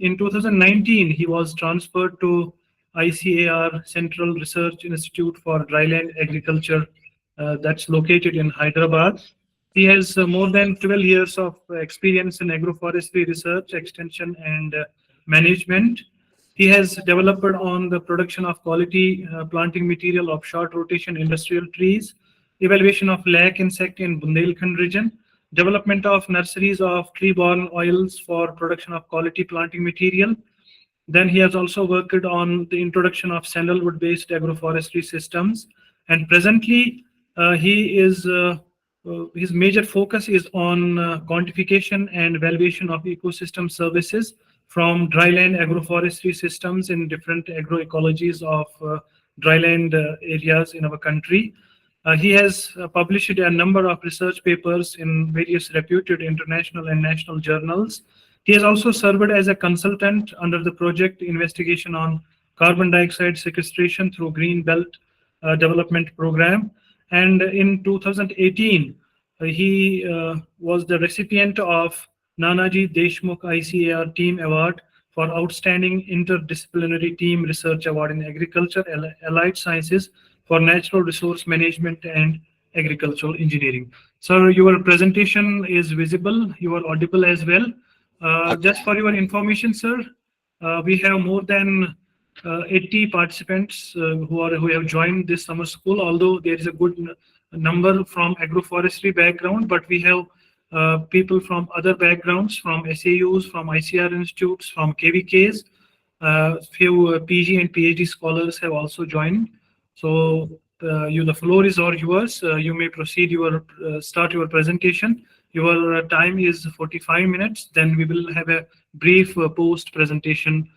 In 2019, he was transferred to ICAR Central Research Institute for Dryland Agriculture, that's located in Hyderabad. He has more than 12 years of experience in agroforestry research, extension, and management. He has developed on the production of quality planting material of short rotation industrial trees, evaluation of lac insect in Bundelkhand region, development of nurseries of tree-borne oils for production of quality planting material. Then he has also worked on the introduction of sandalwood-based agroforestry systems. And presently, his major focus is on quantification and evaluation of ecosystem services from dryland agroforestry systems in different agroecologies of dryland areas in our country. He has published a number of research papers in various reputed international and national journals. He has also served as a consultant under the project investigation on carbon dioxide sequestration through Green Belt Development Program. And in 2018, he was the recipient of Nanaji Deshmukh ICAR Team Award for Outstanding Interdisciplinary Team Research Award in Agriculture, Allied Sciences for Natural Resource Management and Agricultural Engineering. Sir, your presentation is visible. You are audible as well. Just for your information, sir, we have more than 80 participants who have joined this summer school, although there is a good number from agroforestry background, but we have people from other backgrounds, from SAUs, from ICR institutes, from KVKs. Few PG and PhD scholars have also joined. So the floor is all yours. You may proceed start your presentation. Your time is 45 minutes. Then we will have a brief post-presentation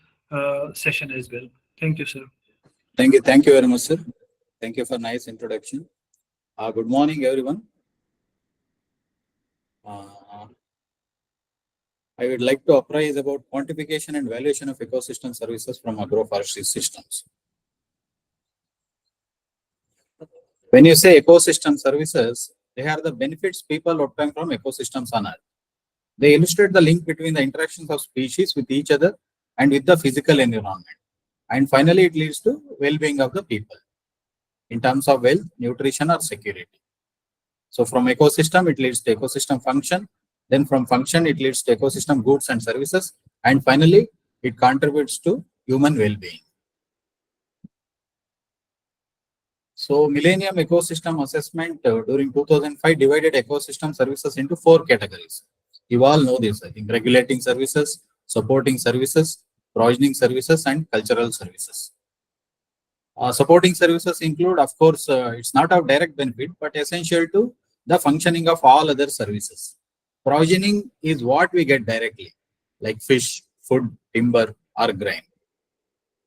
session as well. Thank you, sir. Thank you very much, sir. Thank you for nice introduction. Good morning, everyone. I would like to apprise about quantification and valuation of ecosystem services from agroforestry systems. When you say ecosystem services, they are the benefits people obtain from ecosystems on Earth. They illustrate the link between the interactions of species with each other and with the physical environment. And finally, it leads to well-being of the people in terms of wealth, nutrition, or security. So from ecosystem, it leads to ecosystem function. Then from function, it leads to ecosystem goods and services. And finally, it contributes to human well-being. So Millennium Ecosystem Assessment during 2005 divided ecosystem services into 4 categories. You all know this, I think: regulating services, supporting services, provisioning services, and cultural services. Supporting services include, of course, it's not of direct benefit, but essential to the functioning of all other services. Provisioning is what we get directly, like fish, food, timber, or grain.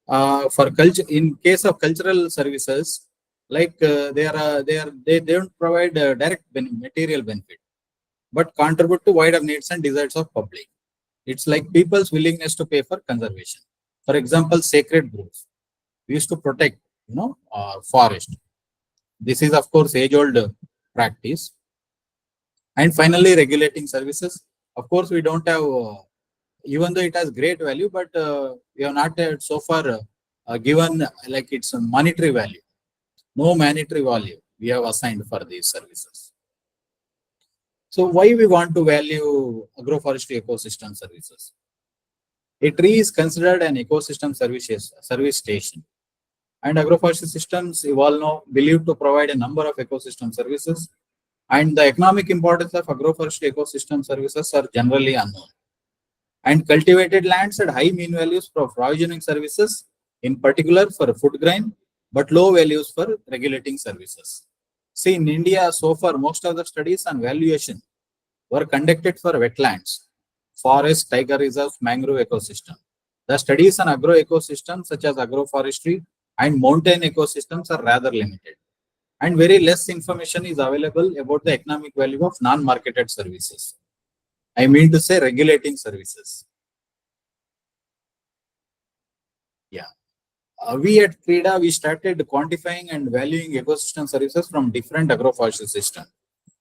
For culture, in case of cultural services, like they don't provide direct material benefit, but contribute to wider needs and desires of public. It's like people's willingness to pay for conservation. For example, sacred groves. We used to protect, forest. This is, of course, age-old practice. And finally, regulating services. Of course, we don't have, even though it has great value, but we have not so far given like its monetary value. No monetary value we have assigned for these services. So why we want to value agroforestry ecosystem services? A tree is considered an ecosystem service station. And agroforestry systems, you all know, believed to provide a number of ecosystem services. And the economic importance of agroforestry ecosystem services are generally unknown. And cultivated lands had high mean values for provisioning services, in particular for food grain, but low values for regulating services. See, in India, so far, most of the studies on valuation were conducted for wetlands, forest, tiger reserves, mangrove ecosystem. The studies on agroecosystems such as agroforestry and mountain ecosystems are rather limited. And very less information is available about the economic value of non-marketed services. I mean to say regulating services. Yeah. We at CREDA, we started quantifying and valuing ecosystem services from different agroforestry systems.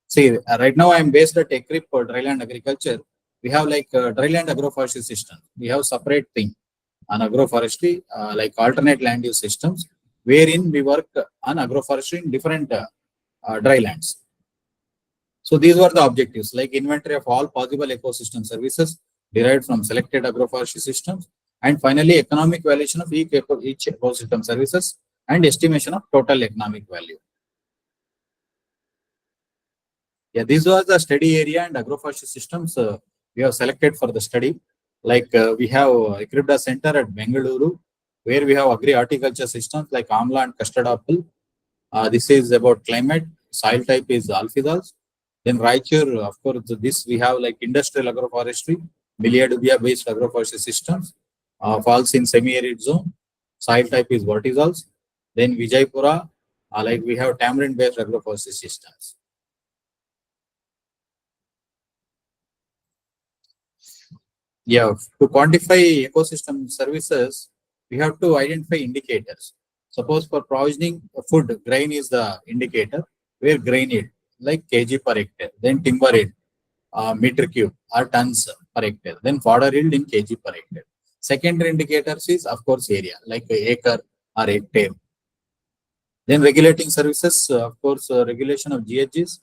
See, right now I am based at ECRIP for dryland agriculture. We have like dryland agroforestry system. We have separate thing on agroforestry, like alternate land use systems, wherein we work on agroforestry in different drylands. So these were the objectives, like inventory of all possible ecosystem services derived from selected agroforestry systems, and finally economic valuation of each ecosystem services and estimation of total economic value. Yeah, this was the study area and agroforestry systems we have selected for the study. Like we have equipped a center at Bengaluru, where we have agri-horticulture systems like amla and custard apple. This is about climate. Soil type is alphidols. Then Raichur, of course, this we have like industrial agroforestry, Miliadubia based agroforestry systems, falls in semi-arid zone. Soil type is vertisols. Then Vijaypura, like we have tamarind based agroforestry systems. Yeah, to quantify ecosystem services, we have to identify indicators. Suppose for provisioning food, grain is the indicator, where grain yield, like kg per hectare, then timber yield, meter cube or tons per hectare, then fodder yield in kg per hectare. Secondary indicators is, of course, area, like acre or hectare. Then regulating services, of course, regulation of GHGs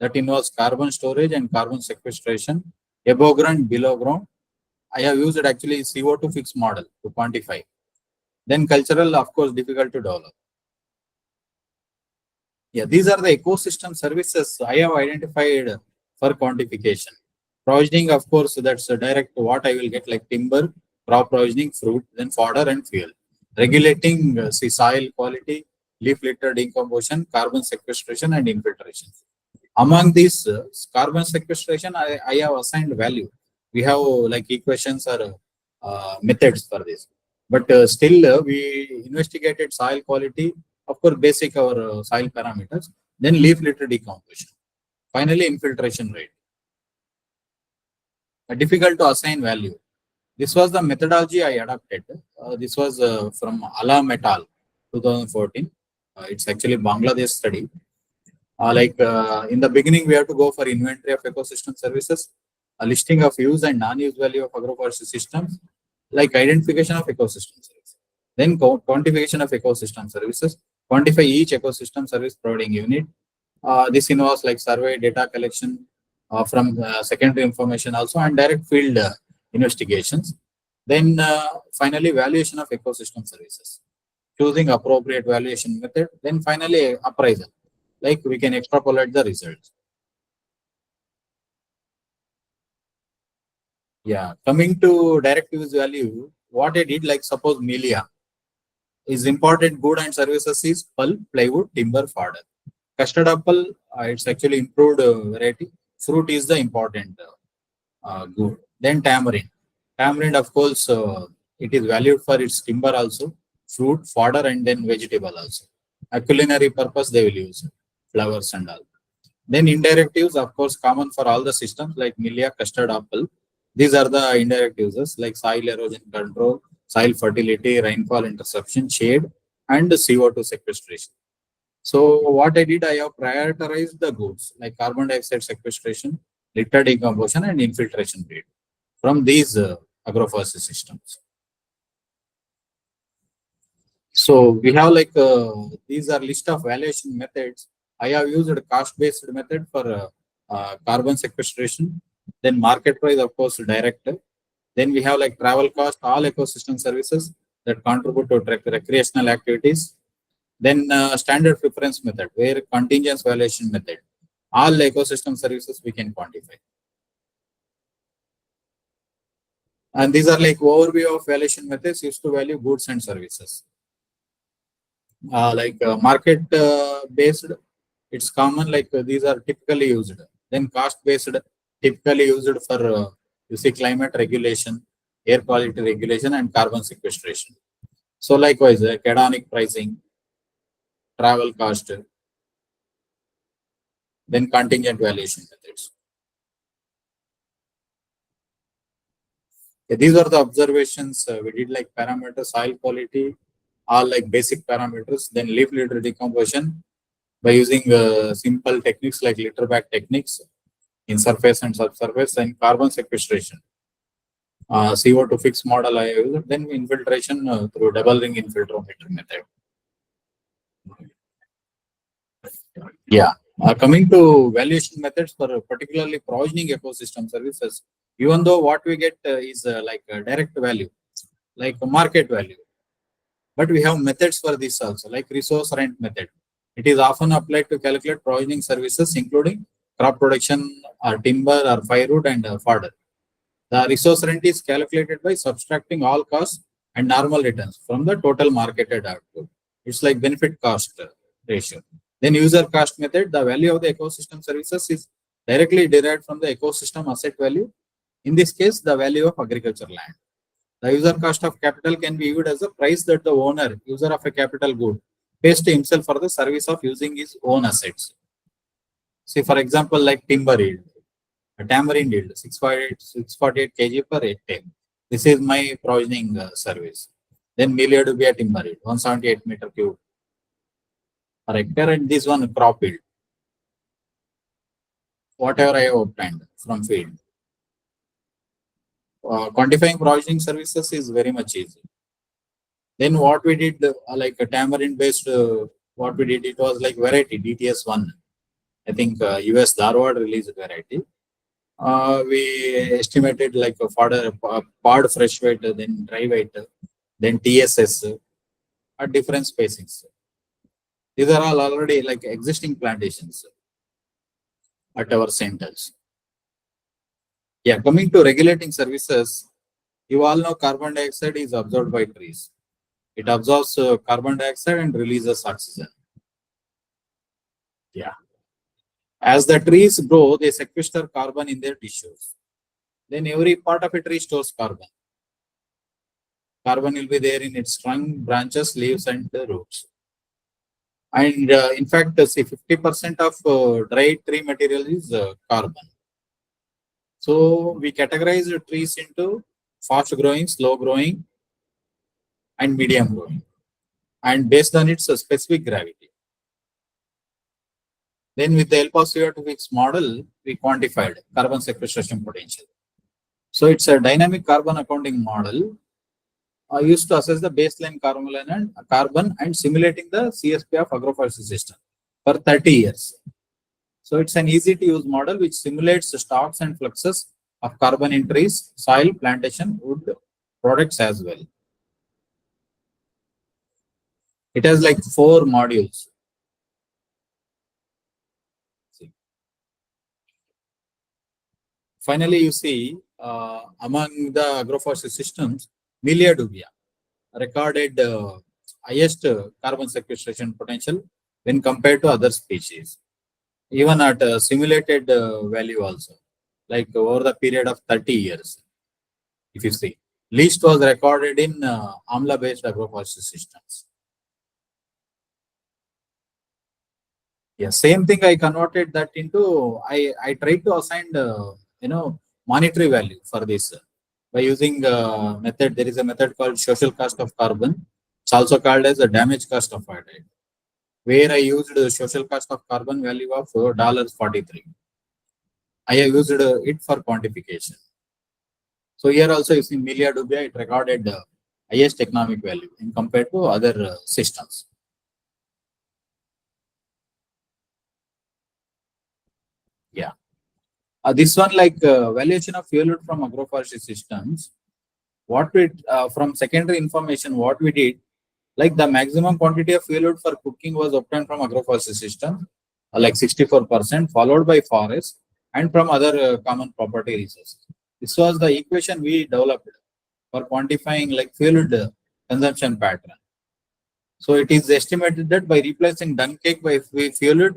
that involves carbon storage and carbon sequestration, above ground, below ground. I have used actually CO2 fixed model to quantify. Then cultural, of course, difficult to develop. Yeah, these are the ecosystem services I have identified for quantification. Provisioning, of course, that's direct what I will get like timber, crop provisioning, fruit, then fodder and fuel. Regulating, see soil quality, leaf litter decomposition, carbon sequestration and infiltration. Among these carbon sequestration, I have assigned value. We have like equations or methods for this. But still, we investigated soil quality, of course, basic our soil parameters, then leaf litter decomposition. Finally, infiltration rate. Difficult to assign value. This was the methodology I adopted. This was from Alam et al. 2014. It's actually Bangladesh study. In the beginning, we have to go for inventory of ecosystem services, a listing of use and non-use value of agroforestry systems, like identification of ecosystem services. Then quantification of ecosystem services, quantify each ecosystem service providing unit. This involves like survey data collection from secondary information also and direct field investigations. Then finally, valuation of ecosystem services, choosing appropriate valuation method. Then finally, appraisal, like we can extrapolate the results. Yeah, coming to direct use value, what I did, like suppose Milia is important good and services is pulp, plywood, timber, fodder. Custard apple, it's actually improved variety. Fruit is the important good. Then tamarind. Tamarind, of course, it is valued for its timber also, fruit, fodder, and then vegetable also. A culinary purpose they will use flowers and all. Then indirect use, of course, common for all the systems like Milia, custard apple. These are the indirect uses like soil erosion control, soil fertility, rainfall interception, shade, and CO2 sequestration. So what I did, I have prioritized the goods like carbon dioxide sequestration, litter decomposition, and infiltration rate from these agroforestry systems. So we have like these are list of valuation methods. I have used a cost-based method for carbon sequestration. Then market price, of course, direct. Then we have like travel cost, all ecosystem services that contribute to recreational activities. Then standard preference method, where contingent valuation method, all ecosystem services we can quantify. And these are like overview of valuation methods used to value goods and services. Market based, it's common like these are typically used. Then cost based, typically used for you see climate regulation, air quality regulation, and carbon sequestration. So likewise, hedonic pricing, travel cost, then contingent valuation methods. Yeah, these are the observations we did, like parameters, soil quality, all like basic parameters. Then leaf litter decomposition by using simple techniques like litter bag techniques. in surface and subsurface, and carbon sequestration. CO2 fixed model I used, then infiltration through double ring infiltrometry method. Yeah. Coming to valuation methods for particularly provisioning ecosystem services, even though what we get is like a direct value, like a market value, but we have methods for this also, like resource rent method. It is often applied to calculate provisioning services, including crop production, or timber, or firewood, and fodder. The resource rent is calculated by subtracting all costs and normal returns from the total marketed output. It's like benefit cost ratio. Then user cost method, the value of the ecosystem services is directly derived from the ecosystem asset value. In this case, the value of agriculture land. The user cost of capital can be viewed as the price that the owner, user of a capital good, pays to himself for the service of using his own assets. See, for example, like timber yield. A tamarind yield, 648 kg per hectare. This is my provisioning service. Then milliard will be a timber yield, 178 meter cube per hectare, and this one crop yield. Whatever I have obtained from field. Quantifying provisioning services is very much easy. Then what we did, like a tamarind based, what we did, it was like variety, DTS1. I think US Dharwad released variety. We estimated like a fodder, pod fresh weight, then dry weight, then TSS at different spacings. These are all already like existing plantations at our centers. Yeah, coming to regulating services, you all know carbon dioxide is absorbed by trees. It absorbs carbon dioxide and releases oxygen. Yeah. As the trees grow, they sequester carbon in their tissues. Then every part of a tree stores carbon. Carbon will be there in its trunk, branches, leaves, and roots. And in fact, say 50% of dry tree material is carbon. So we categorize the trees into fast growing, slow growing, and medium growing, and based on its specific gravity. Then with the help of CO2 fixed model, we quantified carbon sequestration potential. So it's a dynamic carbon accounting model used to assess the baseline carbon and simulating the CSP of agroforestry system for 30 years. So it's an easy to use model which simulates the stocks and fluxes of carbon in trees, soil, plantation, wood products as well. It has like 4 modules. Finally, you see among the agroforestry systems, Milia dubia recorded highest carbon sequestration potential when compared to other species, even at simulated value also, like over the period of 30 years. If you see, least was recorded in amla-based agroforestry systems. Yeah, same thing. I converted that into. I tried to assign monetary value for this by using method. There is a method called social cost of carbon. It's also called as a damage cost of iodide, where I used the social cost of carbon value of $43. I have used it for quantification. So here also you see Milia dubia, it recorded highest economic value in compared to other systems. Yeah. This one like valuation of fuel from agroforestry systems. What we from secondary information, what we did, like the maximum quantity of fuel for cooking was obtained from agroforestry system, like 64%, followed by forest and from other common property resources. This was the equation we developed for quantifying like fuel consumption pattern. So it is estimated that by replacing dung cake by fuel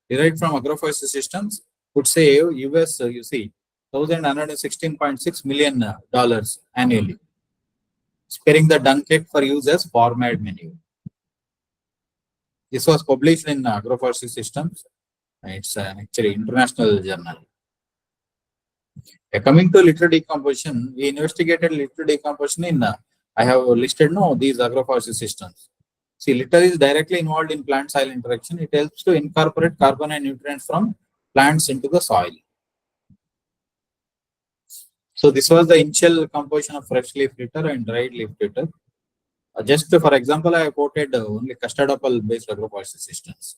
derived from agroforestry systems would save US, you see, $1,116.6 million annually, sparing the dung cake for use as format menu. This was published in Agroforestry Systems. It's actually international journal. Coming to litter decomposition, we investigated litter decomposition in, I have listed these agroforestry systems. See, litter is directly involved in plant-soil interaction. It helps to incorporate carbon and nutrients from plants into the soil. So this was the initial composition of fresh leaf litter and dried leaf litter. Just for example, I quoted only custard apple based agroforestry systems.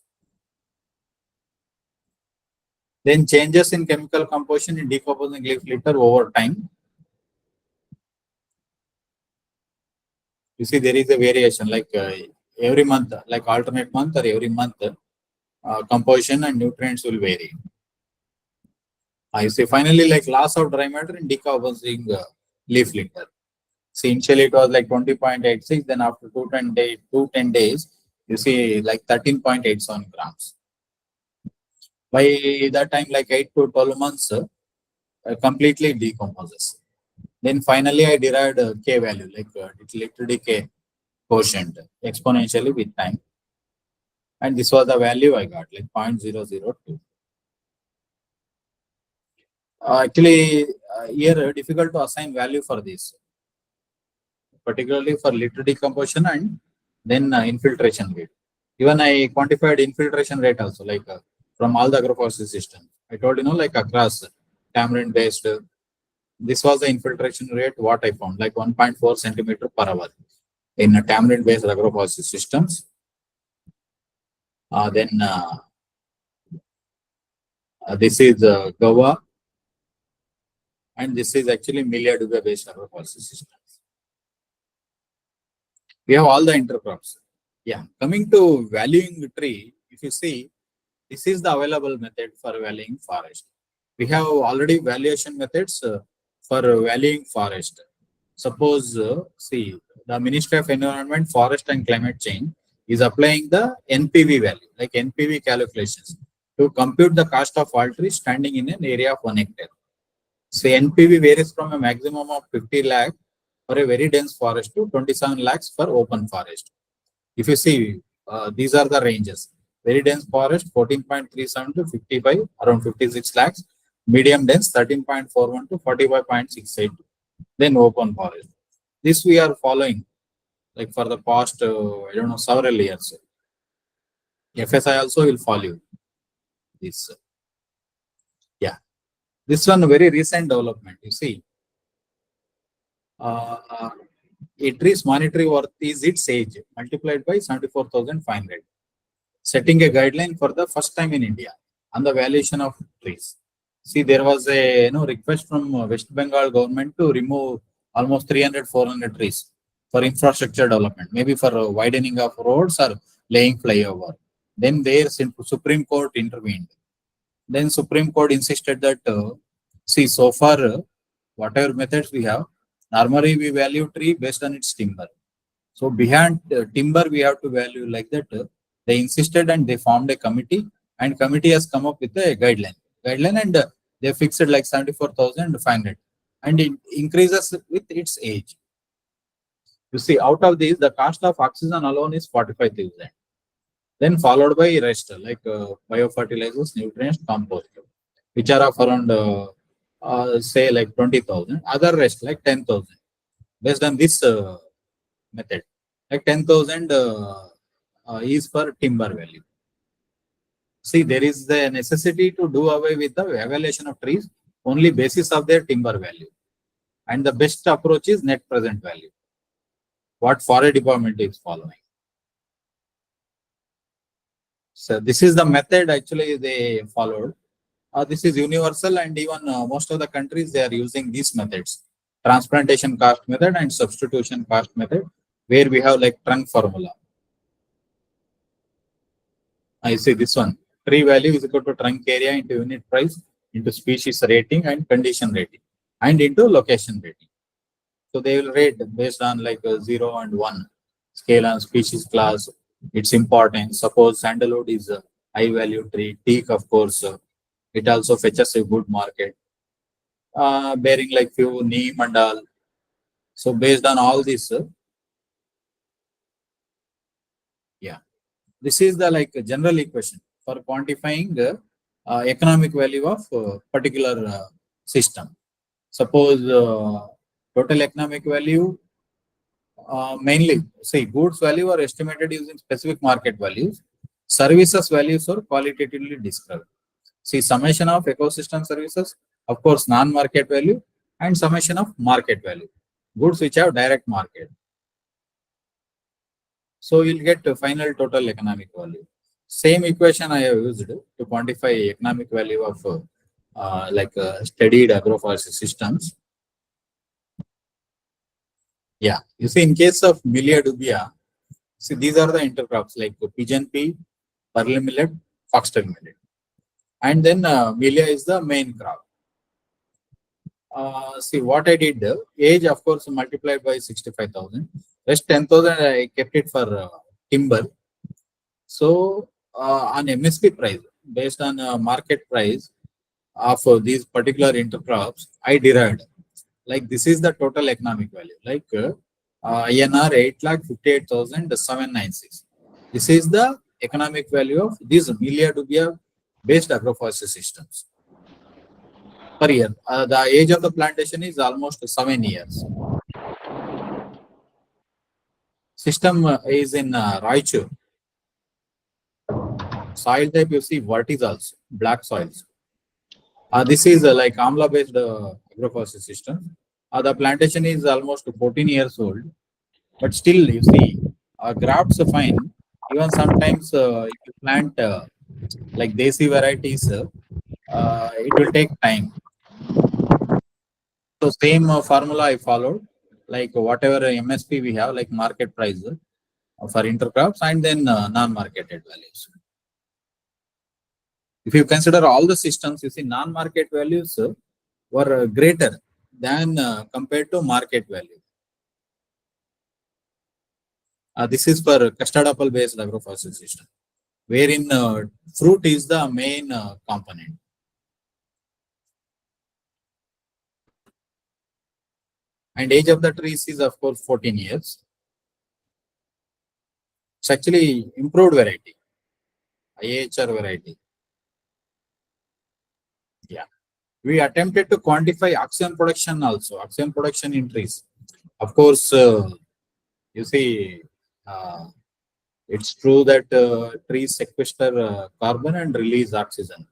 Then changes in chemical composition in decomposing leaf litter over time. You see, there is a variation like every month, like alternate month or every month, composition and nutrients will vary. I say finally, like loss of dry matter in decomposing leaf litter. See, initially it was like 20.86, then after 210 days, you see like 13.87 grams. By that time, like 8 to 12 months, completely decomposes. Then finally, I derived K value, like litter decay quotient exponentially with time. And this was the value I got, like 0.002. Actually, here difficult to assign value for this, particularly for litter decomposition and then infiltration rate. Even I quantified infiltration rate also, like from all the agroforestry systems. I told like across tamarind based, this was the infiltration rate what I found, like 1.4 centimeter per hour in tamarind based agroforestry systems. Then this is Goa, and this is actually Milia Dubé based agroforestry systems. We have all the intercrops. Yeah, coming to valuing tree, if you see, this is the available method for valuing forest. We have already valuation methods for valuing forest. Suppose, see, the Ministry of Environment, Forest and Climate Change is applying the NPV value, like NPV calculations, to compute the cost of all trees standing in an area of 1 hectare. So NPV varies from a maximum of 50 lakh for a very dense forest to 27 lakhs for open forest. If you see, these are the ranges. Very dense forest 14.37 to 55, around 56 lakhs. Medium dense 13.41 to 45.68. Then open forest. This we are following like for the past, several years. FSI also will follow this. Yeah. This one very recent development. You see, a tree's monetary worth is its age multiplied by 74,500. Setting a guideline for the first time in India on the valuation of trees. See, there was a request from West Bengal government to remove almost 300-400 trees for infrastructure development, maybe for widening of roads or laying flyover. Then there Supreme Court intervened. Then Supreme Court insisted that see, so far whatever methods we have, normally we value tree based on its timber. So behind timber we have to value like that. They insisted and they formed a committee, and committee has come up with a guideline and they fixed it like 74,500, and it increases with its age. You see, out of these, the cost of oxygen alone is 45,000. Then followed by rest like biofertilizers, nutrients, compost, which are of around say like 20,000. Other rest like 10,000. Based on this method, like 10,000 is for timber value. See, there is the necessity to do away with the evaluation of trees only basis of their timber value, and the best approach is net present value, what forest department is following. So this is the method actually they followed. This is universal, and even most of the countries they are using these methods: transplantation cost method and substitution cost method, where we have like trunk formula. I see this one. Tree value is equal to trunk area into unit price into species rating and condition rating and into location rating. So they will rate based on like 0 and 1 scale on species class, its importance. Suppose sandalwood is a high value tree, teak of course, it also fetches a good market. Bearing like few neem and all. So based on all this, yeah, this is the like general equation for quantifying the economic value of particular system. Suppose total economic value mainly say goods value are estimated using specific market values. Services values are qualitatively described. See, summation of ecosystem services, of course, non-market value, and summation of market value. Goods which have direct market. So you'll get the final total economic value. Same equation I have used to quantify economic value of studied agroforestry systems. Yeah, you see, in case of Milia dubia, see these are the intercrops like pigeon pea, pearl millet, foxtail millet, and then Milia is the main crop. See what I did, age of course multiplied by 65,000, rest 10,000 I kept it for timber. So on MSP price, based on market price of these particular intercrops, I derived like this is the total economic value, like INR 8,58,796. This is the economic value of these Milia dubia based agroforestry systems per year. The age of the plantation is almost 7 years. System is in Raichur. Soil type you see verticals, black soils. This is like Amla based agroforestry system. The plantation is almost 14 years old, but still you see grafts are fine. Even sometimes if you plant like desi varieties, it will take time. So same formula I followed, like whatever MSP we have, like market price for intercrops and then non-marketed values. If you consider all the systems, you see non-market values were greater than compared to market value. This is for custard apple based agroforestry system, wherein fruit is the main component. And age of the trees is of course 14 years. It's actually improved variety, IHR variety. Yeah. We attempted to quantify oxygen production also, oxygen production in trees. Of course, you see, it's true that trees sequester carbon and release oxygen.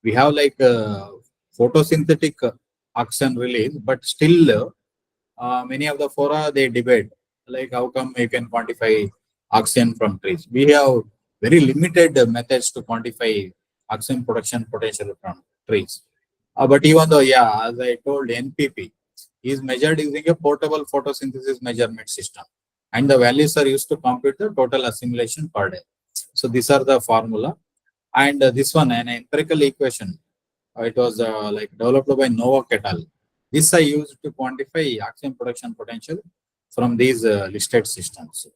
We have like photosynthetic oxygen release, but still many of the fora they debate like how come you can quantify oxygen from trees. We have very limited methods to quantify oxygen production potential from trees. But even though, yeah, as I told, NPP is measured using a portable photosynthesis measurement system, and the values are used to compute the total assimilation per day. So these are the formula, and this one an empirical equation. It was like developed by Novak et al. This I used to quantify oxygen production potential from these listed systems.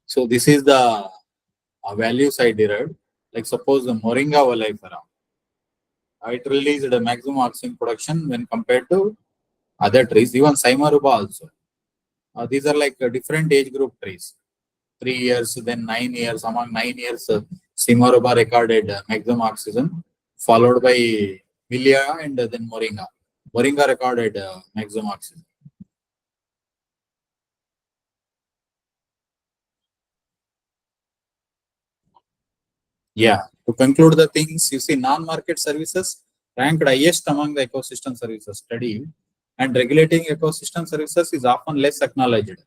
So this is the values I derived. Like suppose the Moringa oleifera, it released the maximum oxygen production when compared to other trees, even Saimaruba also. These are like different age group trees. 3 years, then 9 years. Among 9 years, Saimaruba recorded maximum oxygen, followed by Milia and then Moringa. Moringa recorded maximum oxygen. Yeah, to conclude the things, you see non-market services ranked highest among the ecosystem services studied, and regulating ecosystem services is often less acknowledged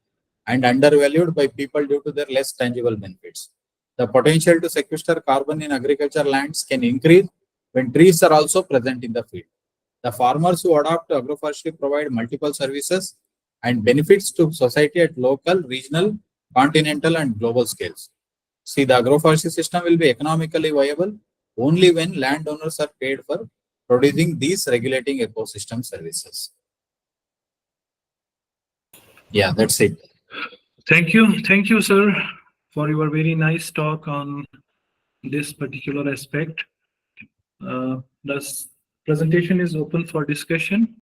and undervalued by people due to their less tangible benefits. The potential to sequester carbon in agriculture lands can increase when trees are also present in the field. The farmers who adopt agroforestry provide multiple services and benefits to society at local, regional, continental, and global scales. See, the agroforestry system will be economically viable only when landowners are paid for producing these regulating ecosystem services. Yeah, that's it. Thank you, sir, for your very nice talk on this particular aspect. The presentation is open for discussion.